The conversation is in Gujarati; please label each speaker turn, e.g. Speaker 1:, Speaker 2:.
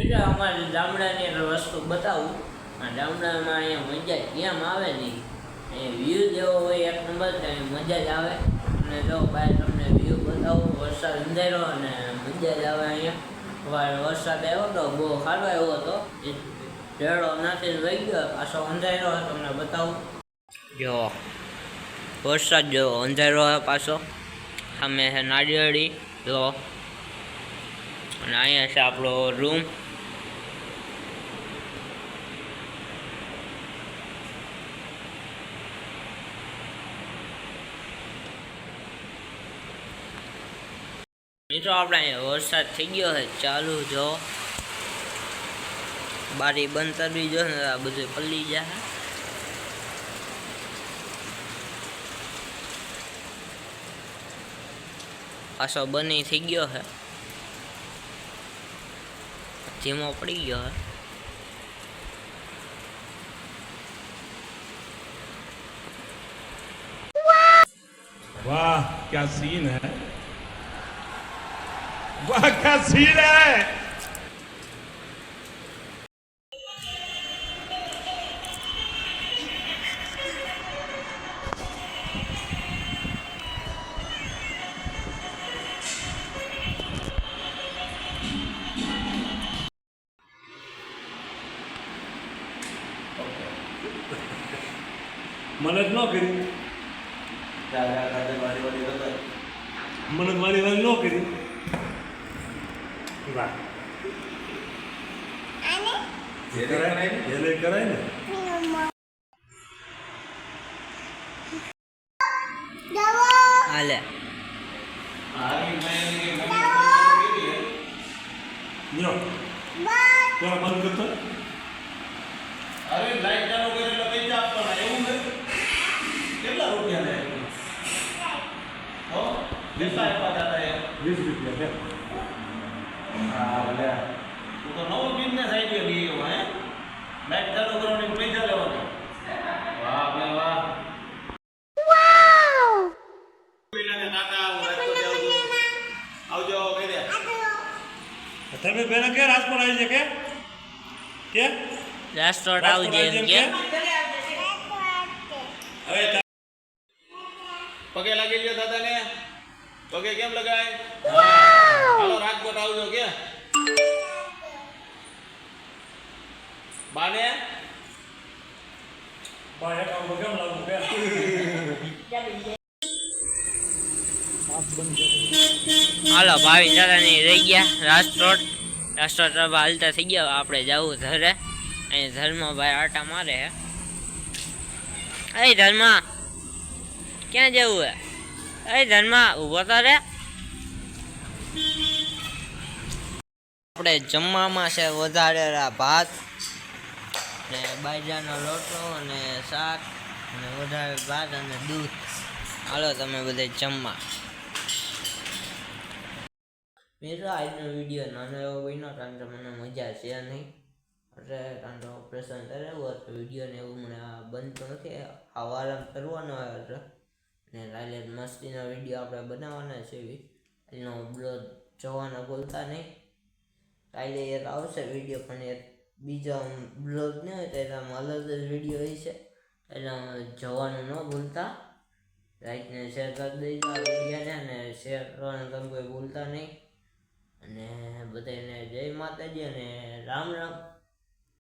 Speaker 1: બીજા અમારી ગામડાની એક વસ્તુ બતાવું. આ ગામડામાં અહીંયા મજા કેમ આવે નહીં, અહીંયા વ્યૂ જેવો હોય એક નંબર, ત્યાં મજા જ આવે. અને જો ભાઈ તમને વ્યૂ બતાવું, વરસાદ અંધારો અને મજા જ આવે અહીંયા. વરસાદ આવ્યો તો બહુ સારો આવ્યો હતો, ઢેળો નાખીને વહી ગયો, પાછો અંધારો તમને બતાવું. જો વરસાદ જો અંધારો હોય પાછો, સામે છે નાળિયેરી જો, અને અહીંયા છે આપણો રૂમ. મિત્રો આપણે અહીંયા વરસાદ થઈ ગયો છે ચાલુ. જો બારી બંધ કરવી જો ને, આ બધું પલ્લી જાય. પાછો બની થઈ ગયો છે, ધીમો પડી ગયો है.
Speaker 2: वाह क्या सीन है, वाह क्या सीन है. મને જ ન કરી, મને મારી વાત ન કરી. વાહ કરાય ને.
Speaker 1: હાલે
Speaker 2: બંધ કરતો.
Speaker 3: અરે લાઈટ ચાલુ કરે એટલે પૈસા આપવાના એવું નથી. કેટલા રૂપિયા લે? હો કેટલા આપ્યા હતા એ?
Speaker 2: 20 રૂપિયા છે.
Speaker 3: હા લે તું તો નવો બિઝનેસ આઈડિયા લીધો હે. લાઈટ ચાલુ કરવાની પૈસા લેવાના. વાહ બે વાહ. કાકા હું આવજો કહી દે.
Speaker 2: તમે બેના કે રાજકોટ આવી છે કે
Speaker 1: રેસ્ટોરન્ટ આવજે એમ કે.
Speaker 3: હવે પગે લાગી ગયો દાદાને. પગે કેમ લગાય? હાલો રાજકોટ આવજો કે બાને
Speaker 2: બાય કામ કેમ લાગુ કે
Speaker 1: હાલો ભાવિન દાદાની રહી ગયા રેસ્ટોરન્ટ હાલતા થઈ ગયા. આપણે જવું ઘરે. અહીં ધર્મભાઈ આટા મારે હે. એ ધર્મા ક્યાં જવું હે? એ ધર્મા ઊભો તો રે. આપણે જમવામાં છે વધારે ભાત ને બાજરાનો લોટો અને શાક અને વધારે ભાત અને દૂધ. હાલો તમે બધા જમવા. મિત્રો આજનો વિડીયો નાનો એવો બન્યો, કારણ કે મને મજા છે નહીં, એટલે કારણ કે ઓપરેશન કરેલું હતું. વિડીયોને એવું મને બનતું નથી, આરામ કરવાનો હોય એટલે. ને કાલે મસ્તીનો વિડીયો આપણે બનાવવાના છે, એનો બ્લોગ જોવાના ભૂલતા નહીં. કાલે એક આવશે વિડીયો, પણ એક બીજો બ્લોગ નહીં હોય તો એનામાં અલગ જ વિડીયો હોય છે, એટલે જોવાનું ન ભૂલતા. લાઈકને શેર કરી દેજો આ વિડીયોને, અને શેર કરવાનું તમે કોઈ ભૂલતા નહીં. અને બધાને જય માતાજી અને રામ રામ.